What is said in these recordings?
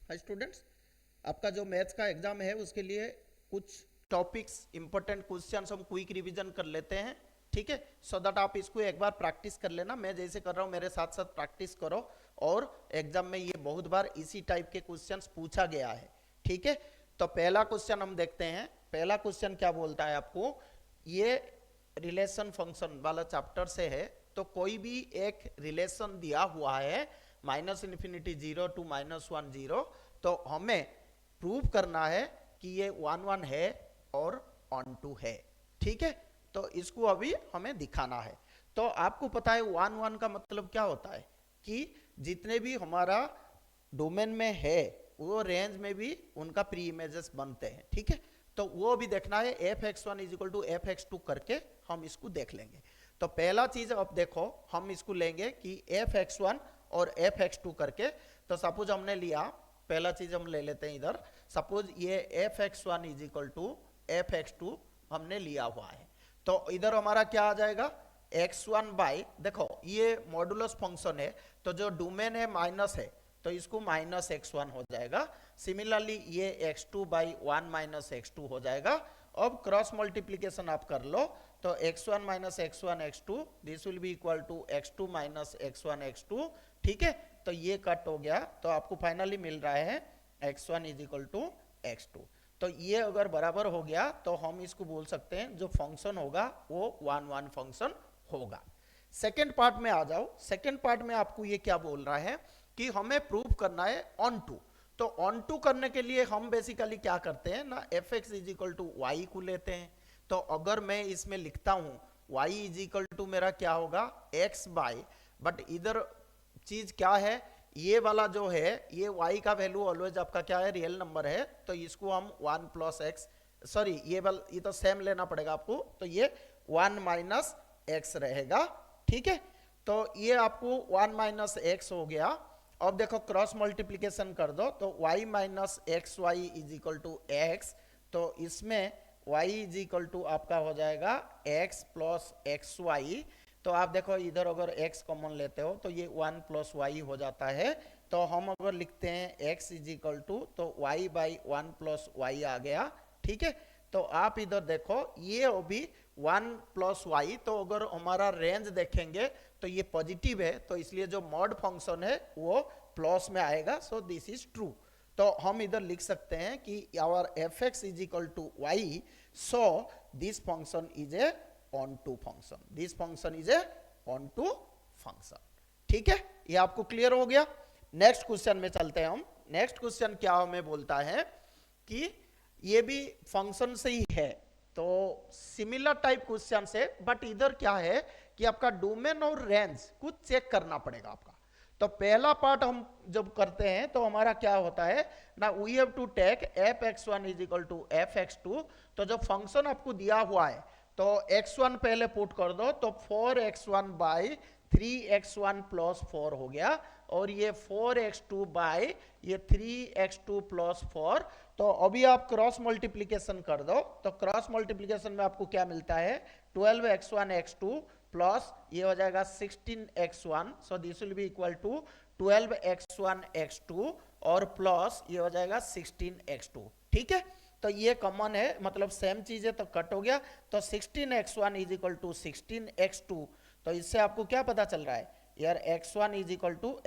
Students, आपका जो maths का एग्जाम है उसके लिए कुछ टॉपिक्स इंपॉर्टेंट क्वेश्चंस हम क्विक रिवीजन कर लेते हैं, ठीक है। सो दैट आप इसको एक बार प्रैक्टिस कर लेना, मैं जैसे कर रहा हूँ मेरे साथ साथ प्रैक्टिस करो, और एग्जाम में ये बहुत बार इसी टाइप के क्वेश्चंस पूछा गया है, ठीक है। तो पहला क्वेश्चन हम देखते हैं। पहला क्वेश्चन क्या बोलता है आपको, ये रिलेशन फंक्शन वाला चैप्टर से है। तो कोई भी एक रिलेशन दिया हुआ है -∞ 0 to -1 0, तो हमें प्रूव करना है कि ये 1 1 है और ऑन टू है, ठीक है। तो इसको अभी हमें दिखाना है। तो आपको पता है 1 1 का मतलब क्या होता है कि जितने भी हमारा डोमेन में है वो रेंज में भी उनका प्री इमेजेस बनते हैं, ठीक है। तो वो भी देखना है, f(x1) = f(x2) करके हम इसको देख लेंगे। तो पहला चीज अब देखो, हम इसको लेंगे कि f(x1) और f(x2) करके। तो सपोज हमने लिया, पहला चीज हम ले लेते हैं इधर, सपोज ये f(x1) = f(x2) हमने लिया हुआ है। तो इधर हमारा क्या आ जाएगा, x1 बाई, देखो ये मॉडुलस फंक्शन है, तो जो डोमेन है माइनस है तो इसको -x1 हो जाएगा। सिमिलरली ये x2 बाई 1 - x2 हो जाएगा। अब क्रॉस मल्टीप्लीकेशन आप कर लो, तो x1 - x1 x2, this will be equal to x2 - x1 x2, ठीक है। तो ये कट हो गया, तो आपको फाइनली मिल रहा है x1 = x2। तो ये अगर बराबर हो गया तो हम इसको बोल सकते हैं जो फंक्शन होगा वो 1 1 फंक्शन होगा। सेकेंड पार्ट में आ जाओ। सेकेंड पार्ट में आपको ये क्या बोल रहा है कि हमें प्रूव करना है ऑन टू। तो ऑन टू करने के लिए हम बेसिकली क्या करते हैं ना, f(x) = y को लेते हैं। तो अगर मैं इसमें लिखता हूं y = मेरा क्या होगा, x बाई, बट इधर चीज क्या है, ये वाला जो है ये y का वैल्यू ऑलवेज आपका क्या है, रियल नंबर है। तो इसको हम 1 + x, सॉरी ये तो सेम लेना पड़ेगा आपको, तो ये 1 - x रहेगा, ठीक है। तो ये आपको 1 - x हो गया। अब देखो क्रॉस मल्टीप्लीकेशन कर दो, तो y - xy = x, तो इसमें y = आपका हो जाएगा x + xy। तो आप देखो इधर अगर x कॉमन लेते हो तो ये 1 + y हो जाता है। तो हम अगर लिखते हैं x = तो y बाई 1 + y आ गया, ठीक है। तो आप इधर देखो ये अभी 1 + y, तो अगर हमारा रेंज देखेंगे तो ये पॉजिटिव है, तो इसलिए जो मॉड फंक्शन है वो प्लस में आएगा। So this is true. तो हम इधर लिख सकते हैं कि our f(x) = y, so this function is a onto function, this function is a onto function, ठीक है। ये आपको क्लियर हो गया। नेक्स्ट क्वेश्चन में चलते हैं हम। नेक्स्ट क्वेश्चन क्या हमें बोलता है कि ये भी फंक्शन से ही है, तो सिमिलर टाइप क्वेश्चन से, बट इधर क्या है कि आपका डोमेन और रेंज कुछ चेक करना पड़ेगा आपका। तो पहला पार्ट हम जब करते हैं तो हमारा क्या होता है ना, we have to take f(x1) = f(x2). तो जो फंक्शन आपको दिया हुआ है तो x1 पहले पुट कर दो, तो 4x1 बाई 3x1 + 4 हो गया, और ये 4x2 बाई ये 3x2 + 4। तो अभी आप क्रॉस मल्टीप्लीकेशन कर दो, तो क्रॉस मल्टीप्लीकेशन में आपको क्या मिलता है, 12x1 x2 प्लस ये हो जाएगा 16x1, so this will be equal to 12x1 x2 और प्लस ये हो जाएगा 16x2, ठीक है। तो ये कॉमन है, मतलब सेम चीज है, तो कट हो गया। तो 16x1 = 16x2, तो इससे आपको क्या पता चल रहा है यार, x1 =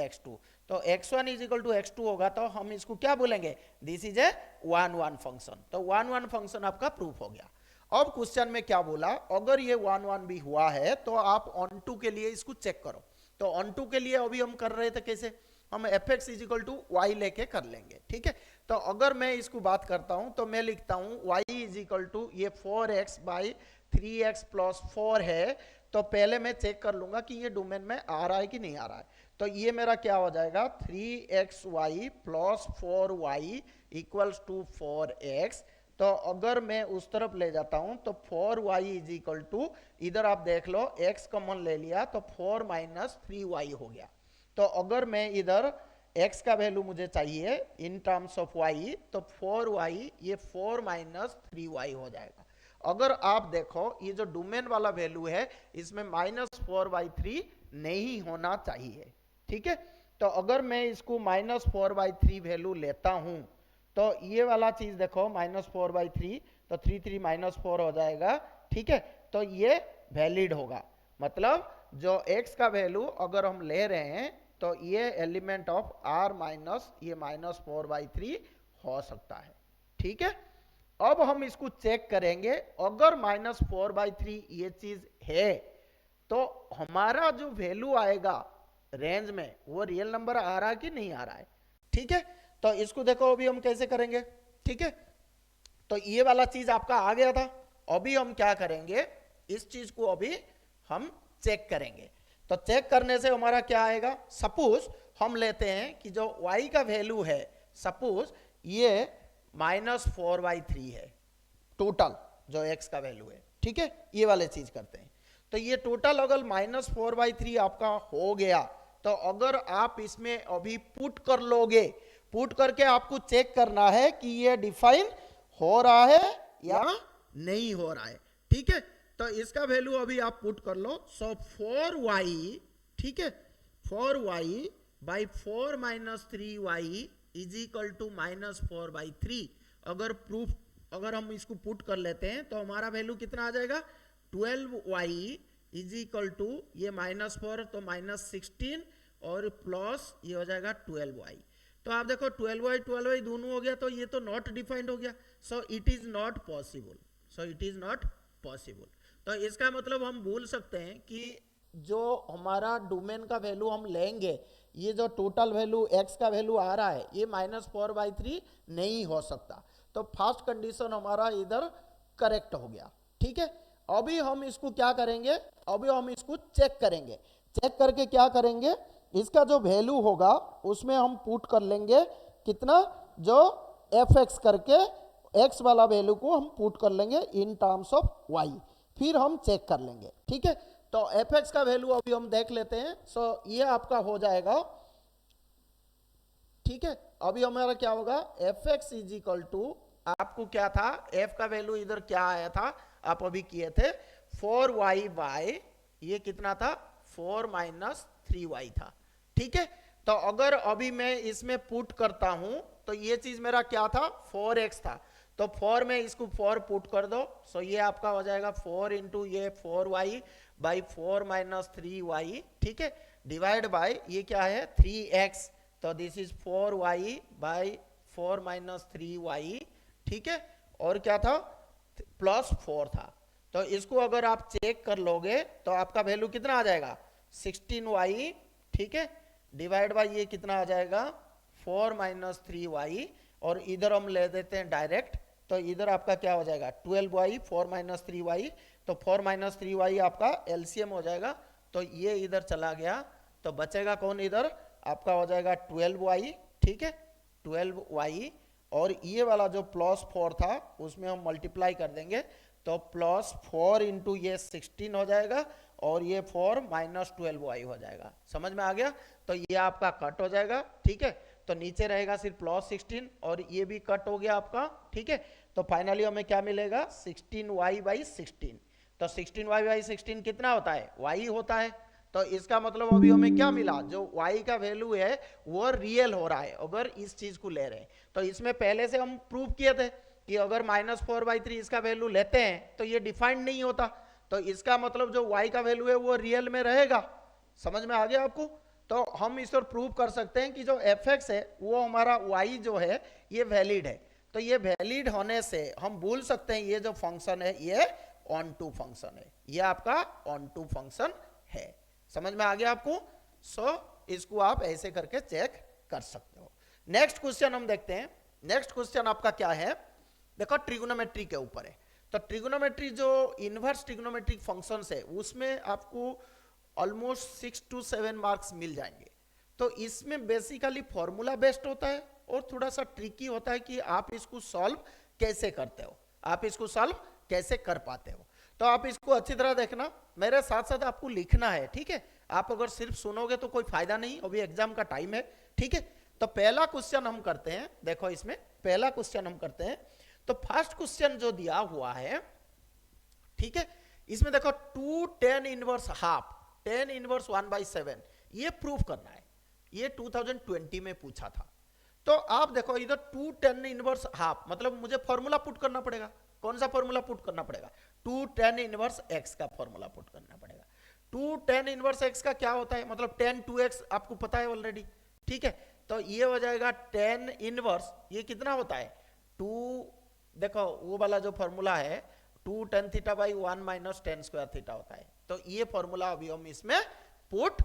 x2। तो x1 = x2 होगा तो हम इसको क्या बोलेंगे, दिस इज ए 1 1 फंक्शन। तो 1 1 फंक्शन आपका प्रूफ हो गया। अब क्वेश्चन में क्या बोला, अगर ये 1 1 भी हुआ है तो आप ऑन टू के लिए इसको चेक करो। तो ऑन टू के लिए अभी हम कर रहे थे कैसे, हम f(x) = y लेके कर लेंगे, ठीक है। तो अगर मैं इसको बात करता हूं तो मैं लिखता हूं y = ये 4x बाई 3x + 4 है। तो पहले मैं चेक कर लूंगा कि ये डोमेन में आ रहा है कि नहीं आ रहा है। तो ये मेरा क्या हो जाएगा, 3xy + 4y = 4x। तो अगर मैं उस तरफ ले जाता हूं तो 4y = इधर आप देख लो x कॉमन ले लिया, तो 4 - 3y हो गया। तो अगर मैं इधर x का वैल्यू मुझे चाहिए इन टर्म्स ऑफ y, तो 4y ये 4 - 3y हो जाएगा। अगर आप देखो ये जो डोमेन वाला वैल्यू है इसमें -4/3 नहीं होना चाहिए, ठीक है। तो अगर मैं इसको -4/3 वैल्यू लेता हूं तो ये वाला चीज देखो -4/3, तो 3 -4 हो जाएगा, ठीक है। तो ये वैलिड होगा, मतलब जो x का वैल्यू अगर हम ले रहे हैं तो ये एलिमेंट ऑफ r माइनस ये -4/3 हो सकता है, ठीक है। अब हम इसको चेक करेंगे, अगर -4/3 ये चीज है तो हमारा जो वैल्यू आएगा रेंज में वो रियल नंबर आ रहा है कि नहीं आ रहा है, ठीक है। तो इसको देखो अभी हम कैसे करेंगे, ठीक है। तो ये वाला चीज आपका आ गया था, अभी हम क्या करेंगे, इस चीज को अभी हम चेक करेंगे। तो चेक करने से हमारा क्या आएगा, सपोज हम लेते हैं कि जो y का वैल्यू है, सपोज ये -4/3 है टोटल जो x का वैल्यू है, ठीक है। ये वाले चीज करते हैं, तो ये टोटल अगर -4/3 आपका हो गया तो अगर आप इसमें अभी पुट कर लोगे, पुट करके आपको चेक करना है कि ये डिफाइन हो रहा है या नहीं हो रहा है, ठीक है। तो इसका वैल्यू अभी आप पुट कर लो। सो 4y, ठीक है, 4y by 4 - 3y is equal to -4/3। अगर प्रूफ अगर हम इसको पुट कर लेते हैं तो हमारा वैल्यू कितना आ जाएगा, 12y इज इक्वल टू ये -4 तो -16 और प्लस ये हो जाएगा 12y। तो आप देखो 12y दोनों हो गया, तो ये तो नॉट डिफाइंड हो गया। So it is not possible, so it is not possible. तो इसका मतलब हम बोल सकते हैं कि जो हमारा डोमेन का वैल्यू हम लेंगे, ये जो टोटल वैल्यू x का वैल्यू आ रहा है ये -4/3 नहीं हो सकता। तो फर्स्ट कंडीशन हमारा इधर करेक्ट हो गया, ठीक है। अभी हम इसको क्या करेंगे, अभी हम इसको चेक करेंगे। चेक करके क्या करेंगे, इसका जो वैल्यू होगा उसमें हम पुट कर लेंगे कितना, जो fx करके x वाला वैल्यू को हम पुट कर लेंगे इन टर्म्स ऑफ y, फिर हम चेक कर लेंगे, ठीक है। तो fx का वैल्यू अभी हम देख लेते हैं। सो ये आपका हो जाएगा, ठीक है। अभी हमारा क्या होगा, fx इज इक्वल टू, आपको क्या था, f का वैल्यू इधर क्या आया था, आप अभी किए थे 4y बाय ये कितना था, 4 - 3y था, ठीक है। तो अगर अभी मैं इसमें पुट करता हूं तो ये चीज मेरा क्या था, 4x था, तो 4 में इसको 4 पुट कर दो। सो ये आपका हो जाएगा 4 इंटू ये 4y बाई 4 - 3y, ठीक है, डिवाइड बाय ये क्या है 3x, तो this is 4y by 4 - 3y, ठीक है। और क्या था, +4 था। तो इसको अगर आप चेक कर लोगे तो आपका वैल्यू कितना आ जाएगा, 16y, ठीक है, डिवाइड बाय ये कितना आ जाएगा 4 - 3y, और इधर हम ले देते हैं डायरेक्ट, तो इधर आपका क्या हो जाएगा 12y 4 - 3y, तो 4 - 3y आपका एलसीएम हो जाएगा, तो ये इधर चला गया, तो बचेगा कौन, इधर आपका हो जाएगा 12y, ठीक है, 12y, और ये वाला जो +4 था उसमें हम मल्टीप्लाई कर देंगे, तो +4 इंटू ये 16 हो जाएगा, और ये 4 - 12y हो जाएगा। समझ में आ गया, तो ये आपका कट हो जाएगा, ठीक है। तो नीचे रहेगा सिर्फ +16 और ये भी कट हो गया आपका, ठीक है। तो फाइनली हमें क्या मिलेगा, 16y/16। तो 16y/16 कितना होता है, y होता है। तो इसका मतलब अभी हमें क्या मिला, जो y का वैल्यू है वो रियल हो रहा है अगर इस चीज को ले रहे हैं। तो इसमें पहले से हम प्रूव किए थे कि अगर -4/3 इसका वैल्यू लेते हैं तो ये डिफाइंड नहीं होता, तो इसका मतलब जो y का वैल्यू है वो रियल में रहेगा। समझ में आ गया आपको। तो हम इस पर प्रूव कर सकते हैं कि जो fx है वो हमारा y जो है ये वैलिड है। तो ये वैलिड होने से हम बोल सकते हैं ये जो फंक्शन है ये ऑन टू फंक्शन है, ये आपका ऑन टू फंक्शन है। समझ में आ गया आपको। सो इसको आप ऐसे करके चेक कर सकते हो। नेक्स्ट क्वेश्चन हम देखते हैं। नेक्स्ट क्वेश्चन आपका क्या है, देखो ट्रिगोनोमेट्री के ऊपर है। तो ट्रिगोनोमेट्री जो इनवर्स ट्रिगोनोमेट्रिक फंक्शंस है उसमें आपको ऑलमोस्ट 6 to 7 मार्क्स मिल जाएंगे। तो इसमें बेसिकली फॉर्मूला बेस्ड होता है और थोड़ा सा ट्रिकी होता है कि आप इसको सॉल्व कैसे करते हो, आप इसको सॉल्व कैसे कर पाते हो। तो आप इसको अच्छी तरह देखना, मेरे साथ साथ आपको लिखना है, ठीक है। आप अगर सिर्फ सुनोगे तो कोई फायदा नहीं, अभी एग्जाम का टाइम है, ठीक है। तो पहला क्वेश्चन हम करते हैं, देखो इसमें पहला क्वेश्चन हम करते हैं। तो फर्स्ट क्वेश्चन जो दिया हुआ है, ठीक है, इसमें देखो 2 tan 1/2 tan 1/7 ये प्रूफ करना है। ये 2020 में पूछा था। तो आप देखो इधर 2 tan इनवर्स हाफ, मतलब मुझे फॉर्मूला पुट करना पड़ेगा। कौन सा फॉर्मूला पुट करना पड़ेगा? 2 tan इनवर्स x का फॉर्मूला पुट करना पड़ेगा। 2 tan इनवर्स x का क्या होता है, मतलब tan 2x आपको पता है ऑलरेडी, ठीक है। तो ये हो जाएगा tan इनवर्स, ये कितना होता है 2, देखो वो वाला जो फॉर्मूला है 2 tan theta by 1 minus tan square theta होता है। तो ये फॉर्मूला अभी हम इसमें पुट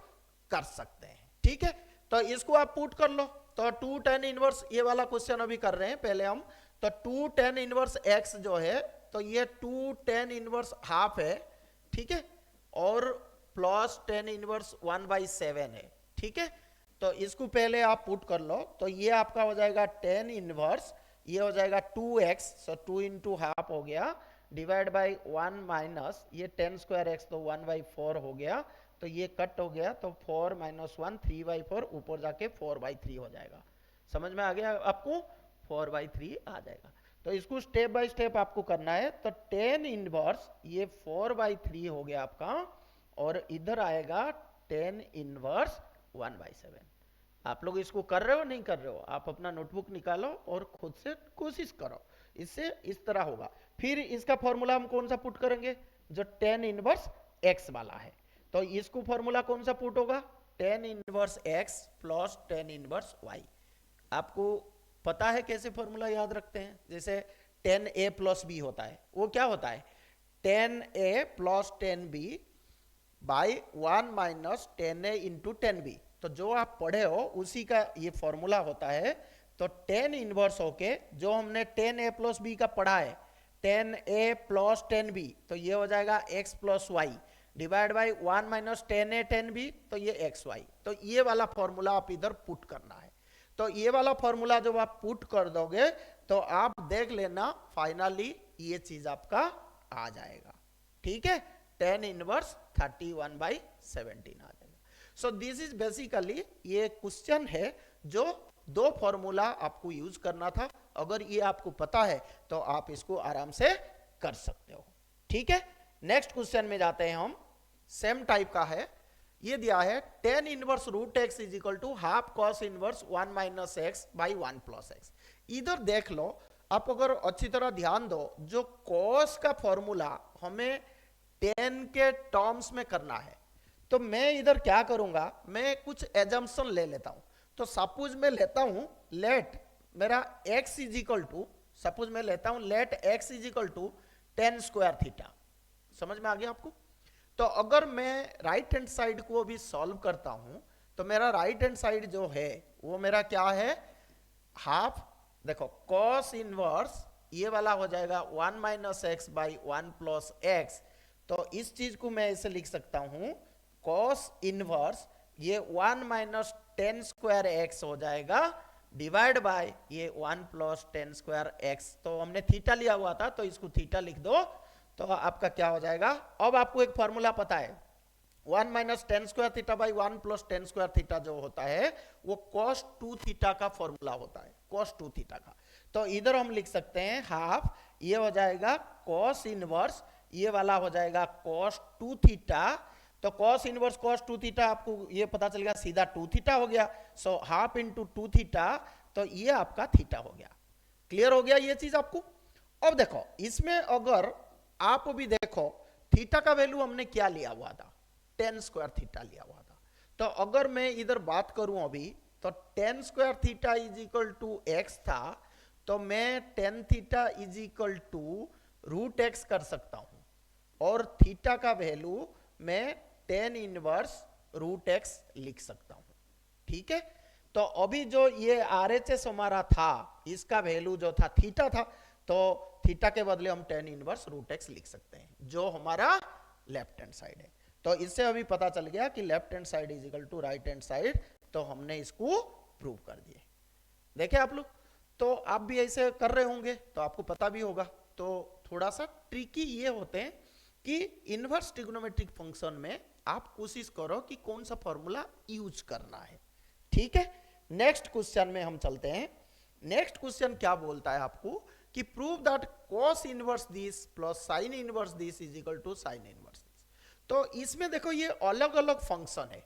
कर सकते हैं, ठीक है। तो इसको आप पुट कर लो। तो 2 tan इनवर्स, ये वाला क्वेश्चन अभी कर रहे हैं पहले हम। तो 2 tan इनवर्स x जो है, तो ये 2 tan इनवर्स हाफ है, ठीक है, और प्लस tan इनवर्स 1/7 है, ठीक है। तो इसको पहले आप पुट कर लो। तो ये आपका हो जाएगा tan इनवर्स, ये हो जाएगा 2x, सो 2 इंटू हाफ हो गया, डिवाइड बाई 1 माइनस ये tan स्क्वायर x, तो 1/4 हो गया। तो ये कट हो गया, तो 4 माइनस 1 3/4, ऊपर जाके 4/3 हो जाएगा। समझ में आ गया आपको? 4/3 आ जाएगा। तो इसको स्टेप बाय स्टेप आपको करना है। तो tan इनवर्स ये 4/3 हो गया आपका, और इधर आएगा tan इनवर्स 1/7। आप लोग इसको कर रहे हो नहीं कर रहे हो? आप अपना नोटबुक निकालो और खुद से कोशिश करो, इससे इस तरह होगा। फिर इसका फॉर्मूला हम कौन सा पुट करेंगे? जो tan इनवर्स x वाला है। तो इसको फॉर्मूला कौन सा पुट होगा? tan inverse x plus tan inverse y। आपको पता है कैसे फॉर्मूला याद रखते हैं? जैसे tan a प्लस b होता है, वो क्या होता है? tan a plus tan b by 1 minus tan a into tan b। तो जो आप पढ़े हो उसी का ये फॉर्मूला होता है। तो tan इनवर्स होके जो हमने tan a प्लस b का पढ़ा है, tan a plus tan b, तो ये हो जाएगा x plus Y, divide by 1 minus tan a tan b, तो ये एक्स वाई। तो ये वाला फॉर्मूला आप इधर पुट करना है। तो ये वाला फॉर्मूला जब आप पुट कर दोगे तो आप देख लेना फाइनली ये चीज आपका आ जाएगा, ठीक है। tan इनवर्स 31/17 आ जाएगा। सो दिस इज बेसिकली ये क्वेश्चन है जो 2 फॉर्मूला आपको यूज करना था। अगर ये आपको पता है तो आप इसको आराम से कर सकते हो, ठीक है। नेक्स्ट क्वेश्चन में जाते हैं हम। सेम टाइप का है, ये दिया है tan inverse root x is equal to half cos inverse 1 minus X by 1 plus X. इधर देख लो, आप अगर अच्छी तरह ध्यान दो, जो cos का फॉर्मूला हमें tan के टर्म्स में करना है। तो मैं इधर क्या करूंगा, मैं कुछ एजम्पशन ले लेता हूं। तो सपोज मैं लेता हूं लेट मेरा x is equal to, suppose मैं लेता हूं let x is equal to tan square theta. समझ में आ गया आपको? तो अगर मैं राइट हैंड साइड को भी सॉल्व करता हूं, तो मेरा राइट हैंड साइड जो है वो मेरा क्या है, हाफ, देखो cos इनवर्स ये वाला हो जाएगा 1 minus X by 1 plus x. तो इस चीज को मैं ऐसे लिख सकता हूं, cos इनवर्स ये 1 माइनस tan स्क्वायर एक्स हो जाएगा, डिवाइड बाय ये 1 प्लस tan स्क्वायर एक्स। तो हमने थीटा लिया हुआ था, तो इसको थीटा लिख दो। तो आपका क्या हो जाएगा? अब आपको एक फॉर्मूला पता है, 1 minus tan square theta by 1 plus tan square theta जो होता है वो cos 2 थीटा का फॉर्मूला होता है, cos 2 थीटा का। तो इधर हम लिख सकते हैं हाफ, ये हो जाएगा cos इनवर्स, ये वाला हो जाएगा cos 2 थीटा। तो cos इनवर्स cos 2 थीटा आपको ये पता चलेगा सीधा 2 थीटा हो गया। सो हाफ इंटू 2 थीटा, तो ये आपका थीटा हो गया। क्लियर हो गया ये चीज आपको? अब देखो इसमें अगर आप भी देखो थीटा का वैल्यू हमने क्या लिया हुआ था, tan स्क्वायर थीटा लिया हुआ था। तो अगर मैं इधर बात करूं अभी, तो tan square theta is equal to X था, तो मैं tan theta is equal to root X कर सकता हूं, और थीटा का वैल्यू मैं tan इनवर्स रूट एक्स लिख सकता हूं, ठीक है। तो अभी जो ये RHS हमारा था, इसका वैल्यू जो था थीटा था, तो थीटा के बदले हम tan इनवर्स रूट एक्स लिख सकते हैं, जो हमारा लेफ्ट हैंड साइड है। तो इससे अभी पता चल गया कि left hand side is equal to right hand side. तो हमने इसको प्रूव कर दिए। देखे आप लोग? तो आप भी ऐसे कर रहे होंगे तो आपको पता भी होगा। तो थोड़ा सा ट्रिकी ये होते हैं कि इनवर्स ट्रिग्नोमेट्रिक फंक्शन में आप कोशिश करो कि कौन सा फॉर्मूला यूज करना है, ठीक है। नेक्स्ट क्वेश्चन में हम चलते हैं। नेक्स्ट क्वेश्चन क्या बोलता है आपको कि prove that cos inverse this plus sin inverse this is equal to sin inverse this. तो इसमें देखो ये अलग अलग फंक्शन है।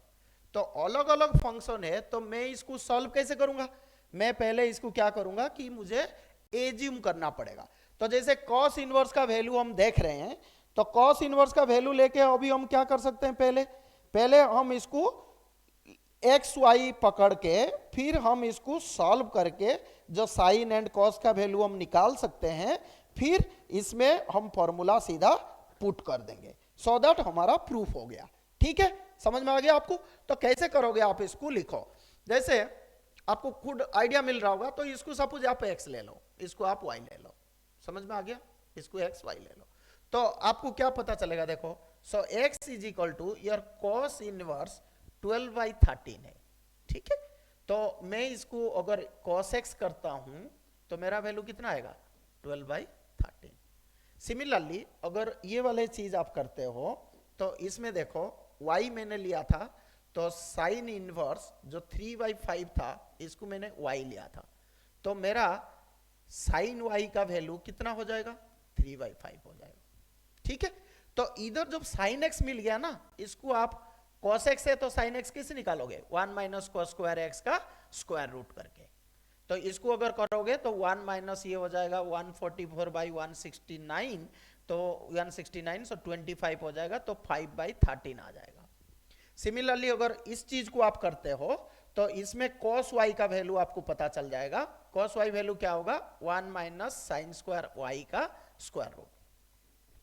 तो अलग अलग फंक्शन है, तो मैं इसको सॉल्व कैसे करूंगा? मैं पहले इसको क्या करूंगा कि मुझे एज्यूम करना पड़ेगा। तो जैसे कॉस इनवर्स का वैल्यू हम देख रहे हैं, तो कॉस इनवर्स का वैल्यू लेके अभी हम क्या कर सकते हैं, पहले हम इसको एक्स वाई पकड़ के फिर हम इसको सॉल्व करके जो साइन एंड कॉस का वैल्यू हम निकाल सकते हैं, फिर इसमें हम फॉर्मूला सीधा पुट कर देंगे, सो दैट हमारा प्रूफ हो गया। ठीक है, समझ में आ गया आपको? तो कैसे करोगे आप इसको लिखो, जैसे आपको खुद आइडिया मिल रहा होगा। तो इसको सपोज आप एक्स ले लो, इसको आप वाई ले लो, समझ में आ गया? इसको एक्स वाई ले लो, तो आपको क्या पता चलेगा, देखो। So x is equal to your cos inverse 12/13 है। ठीक है, तो मैं इसको अगर cos x करता हूं तो मेरा वैल्यू कितना आएगा, 12/13। सिमिलरली अगर ये वाले चीज आप करते हो तो इसमें देखो y मैंने लिया था, तो साइन इनवर्स जो 3/5 था इसको मैंने y लिया था, तो मेरा साइन y का वैल्यू कितना हो जाएगा, 3/5 हो जाएगा। ठीक है, तो इधर जब साइन x मिल गया ना, इसको आप cos x है तो sin x कैसे निकालोगे, 1 माइनस cos स्क्वायर x का स्क्वायर रूट करके। तो इसको अगर करोगे तो 1 माइनस ये हो जाएगा 144/169, तो 169 सो 25 हो जाएगा, तो 5/13 आ जाएगा। सिमिलरली अगर इस चीज को आप करते हो तो इसमें cos y का वैल्यू आपको पता चल जाएगा। cos y वैल्यू क्या होगा, 1 माइनस साइन स्क्वायर y का स्क्वायर रूट,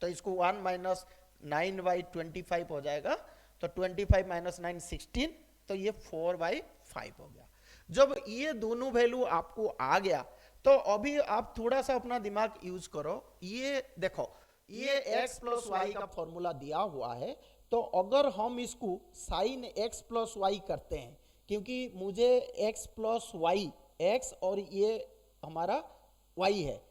तो इसको 1 माइनस 9/25 हो जाएगा, तो 25 माइनस 9 16, तो ये 4/5 हो गया। जब ये दोनों वैल्यू आपको आ गया तो अभी आप थोड़ा सा अपना दिमाग यूज करो। ये देखो, ये x प्लस वाई का फॉर्मूला दिया हुआ है, तो अगर हम इसको साइन x प्लस वाई करते हैं, क्योंकि मुझे x प्लस वाई, x और ये हमारा y है,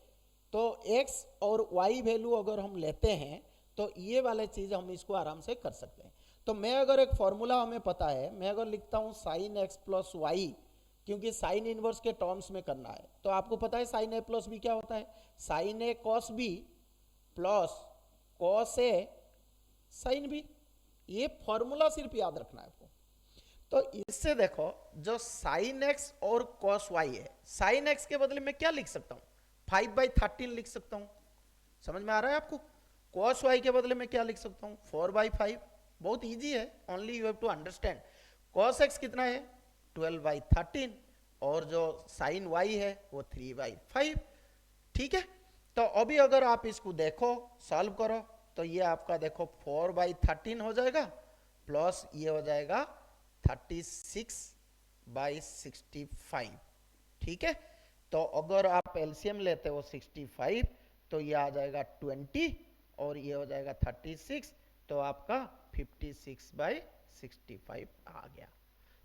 तो x और y वैल्यू अगर हम लेते हैं तो ये वाले चीज हम इसको आराम से कर सकते हैं। तो मैं अगर एक फॉर्मूला हमें पता है, मैं अगर लिखता हूं साइन एक्स प्लस वाई, क्योंकि साइन इनवर्स के टर्म्स में करना है, तो आपको पता है साइन ए प्लस बी क्या होता है, sign A cos B plus cos A sine B. ये फॉर्मूला सिर्फ याद रखना है आपको। तो इससे देखो, जो साइन एक्स और कॉस वाई है, साइन एक्स के बदले में क्या लिख सकता हूं, 5/13 लिख सकता हूं, समझ में आ रहा है आपको? कॉस वाई के बदले में क्या लिख सकता हूं, 4/5। बहुत इजी है, only you have to understand. cos x कितना है, 12/13, और जो साइन y है वो 3/5। ठीक है, तो अभी अगर आप इसको देखो, सॉल्व करो, तो ये आपका देखो 4/13 हो जाएगा, प्लस ये हो जाएगा 36/65। ठीक है, तो अगर आप एलसीएम लेते हो 65, तो ये आ जाएगा 20, और ये हो जाएगा 36, तो आपका 56/65 आ गया।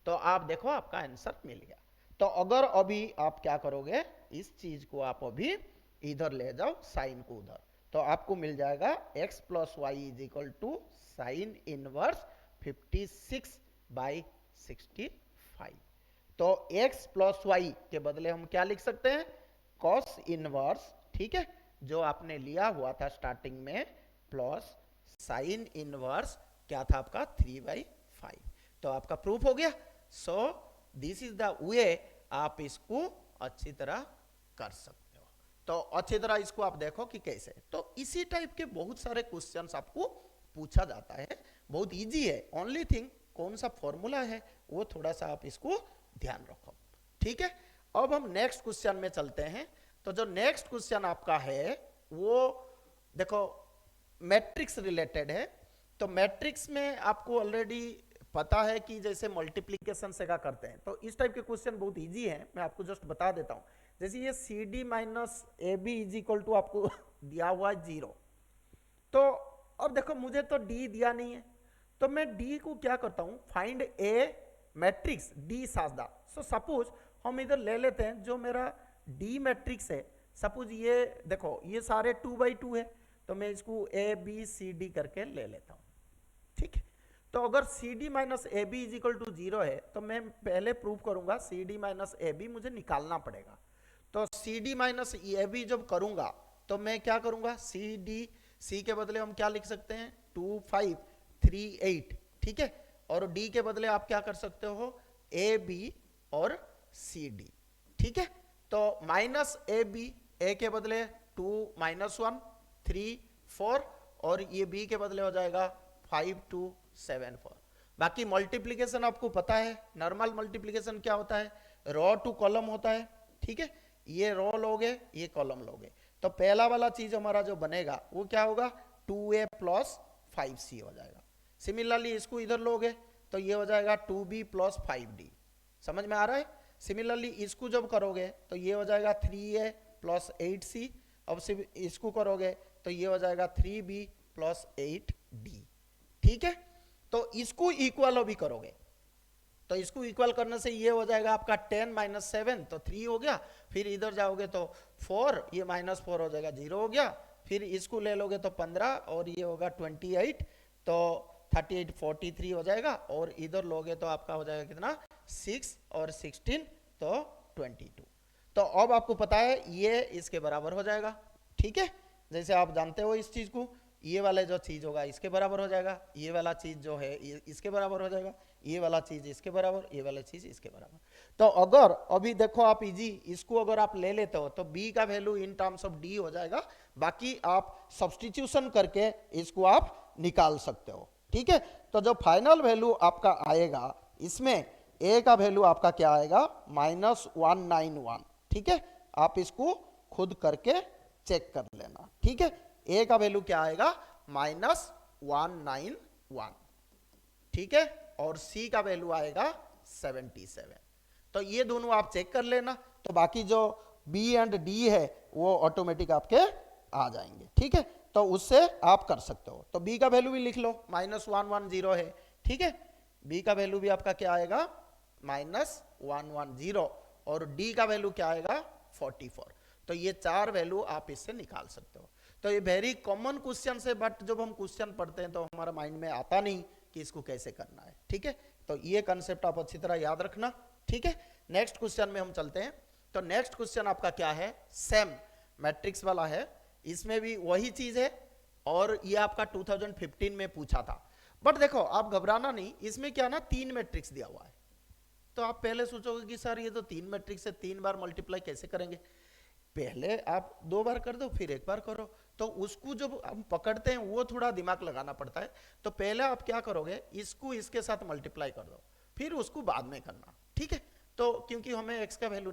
तो आप देखो आपका आंसर मिल गया। तो अगर अभी आप क्या करोगे, इस चीज को आप अभी इधर ले जाओ, साइन को उधर, तो आपको मिल जाएगा x plus Y is equal to sine inverse 56/65। तो x प्लस वाई के बदले हम क्या लिख सकते हैं, cos इनवर्स, ठीक है, जो आपने लिया हुआ था स्टार्टिंग में, प्लस साइन इनवर्स क्या था आपका 3/5। तो आपका प्रूफ हो गया। सो दिस इज द वे आप इसको अच्छी तरह कर सकते हो। तो अच्छी तरह इसको आप देखो कि कैसे। तो इसी टाइप के बहुत सारे क्वेश्चंस आपको पूछा जाता है, बहुत इजी है। ओनली थिंग कौन सा फॉर्मूला है वो थोड़ा सा आप इसको ध्यान रखो। ठीक है, अब हम नेक्स्ट क्वेश्चन में चलते हैं। तो जो नेक्स्ट क्वेश्चन आपका है वो देखो मैट्रिक्स रिलेटेड है। तो मैट्रिक्स में आपको ऑलरेडी पता है कि जैसे मल्टीप्लीकेशन से क्या करते हैं, तो इस टाइप के क्वेश्चन बहुत इजी है, मैं आपको जस्ट बता देता हूं। जैसे ये C D minus A B is equal to आपको दिया हुआ 0, तो अब देखो मुझे तो डी दिया नहीं है, तो मैं डी को क्या करता हूं, फाइंड ए मैट्रिक्स डी साजदा। सो सपोज हम इधर ले लेते हैं जो मेरा डी मैट्रिक्स है, सपोज ये देखो ये सारे 2/2 है, तो मैं इसको ए बी सी डी करके ले लेता हूं। ठीक है, तो अगर C D minus A B is equal to 0 है, तो मैं पहले प्रूव करूंगा C D minus A B मुझे निकालना पड़ेगा। तो C D minus A B जब करूंगा तो मैं क्या करूंगा, सी के बदले हम क्या लिख सकते हैं 2 5 3 8। ठीक है, और डी के बदले आप क्या कर सकते हो, ए बी और सी डी, ठीक है। तो माइनस ए बी, ए के बदले 2 -1 3 4 और ये बी के बदले हो जाएगा 5 2 7 4। बाकी मल्टीप्लीकेशन आपको पता है, नॉर्मल मल्टीप्लीकेशन क्या होता है, रो टू कॉलम होता है, ठीक है। ये रो लोगे, ये कॉलम लोगे, तो पहला वाला चीज हमारा जो बनेगा वो क्या होगा, 2a + 5c हो जाएगा। सिमिलरली इसको इधर लोगे तो ये हो जाएगा 2b + 5d, समझ में आ रहा है। सिमिलरली इसको जब करोगे तो ये हो जाएगा 3a + 8c, अब सिर्फ इसको करोगे तो ये हो जाएगा 3b + 8d, ठीक है। तो इसको इक्वल भी करोगे तो इसको इक्वल करने से ये हो जाएगा आपका 10 - 7 तो 3 हो गया, फिर इधर जाओगे तो 4, ये -4 हो जाएगा 0 हो गया, फिर इसको ले लोगे तो 15 और ये होगा 28 तो 38 43 हो जाएगा, और इधर लोगे तो आपका हो जाएगा कितना 6 और 16 तो 22। तो अब आपको पता है ये इसके बराबर हो जाएगा, ठीक है। जैसे आप जानते हो इस चीज को, ये वाला जो चीज होगा इसके बराबर हो जाएगा, ये वाला चीज जो है ये इसके बराबर हो जाएगा, ये वाला चीज इसके बराबर, ये वाला चीज इसके बराबर। तो अगर अभी देखो आप इजी इसको अगर आप ले लेते हो तो b का value in terms of d हो जाएगा, बाकी आप सब्स्टिट्यूशन करके इसको आप निकाल सकते हो, ठीक है। तो जो फाइनल वैल्यू आपका आएगा इसमें a का वैल्यू आपका क्या आएगा -191, ठीक है। आप इसको खुद करके चेक कर लेना, ठीक है। a का वैल्यू क्या आएगा -191, ठीक है, और c का वैल्यू आएगा 77। तो ये दोनों आप चेक कर लेना, तो बाकी जो b एंड d है वो ऑटोमेटिक आपके आ जाएंगे, ठीक है। तो उससे आप कर सकते हो। तो b का वैल्यू भी लिख लो -110 है, ठीक है। b का वैल्यू भी आपका क्या आएगा -110 और d का वैल्यू क्या आएगा 44। तो ये 4 वैल्यू आप इससे निकाल सकते हो। तो ये वेरी कॉमन क्वेश्चन है, बट जब हम क्वेश्चन पढ़ते हैं तो हमारा माइंड में आता नहीं कि इसको कैसे करना है, ठीक है। तो ये कंसेप्ट आप अच्छी तरह याद रखना, ठीक है। नेक्स्ट क्वेश्चन में हम चलते हैं। तो नेक्स्ट क्वेश्चन आपका क्या है, सेम मैट्रिक्स वाला है, इसमें भी वही चीज है और ये आपका 2015 में पूछा था। बट देखो आप घबराना नहीं, इसमें क्या ना 3 मैट्रिक्स दिया हुआ है। तो आप पहले सोचोगे कि सर ये तो 3 मैट्रिक्स है, 3 बार मल्टीप्लाई कैसे करेंगे। पहले आप 2 बार कर दो फिर 1 बार करो, तो उसको जब हम पकड़ते हैं वो थोड़ा दिमाग लगाना पड़ता है। तो पहले आप क्या करोगे, इसको इसके साथ मल्टीप्लाई कर दो, फिर उसको बाद में करना, ठीक है। तो क्योंकि हमें x का वैल्यू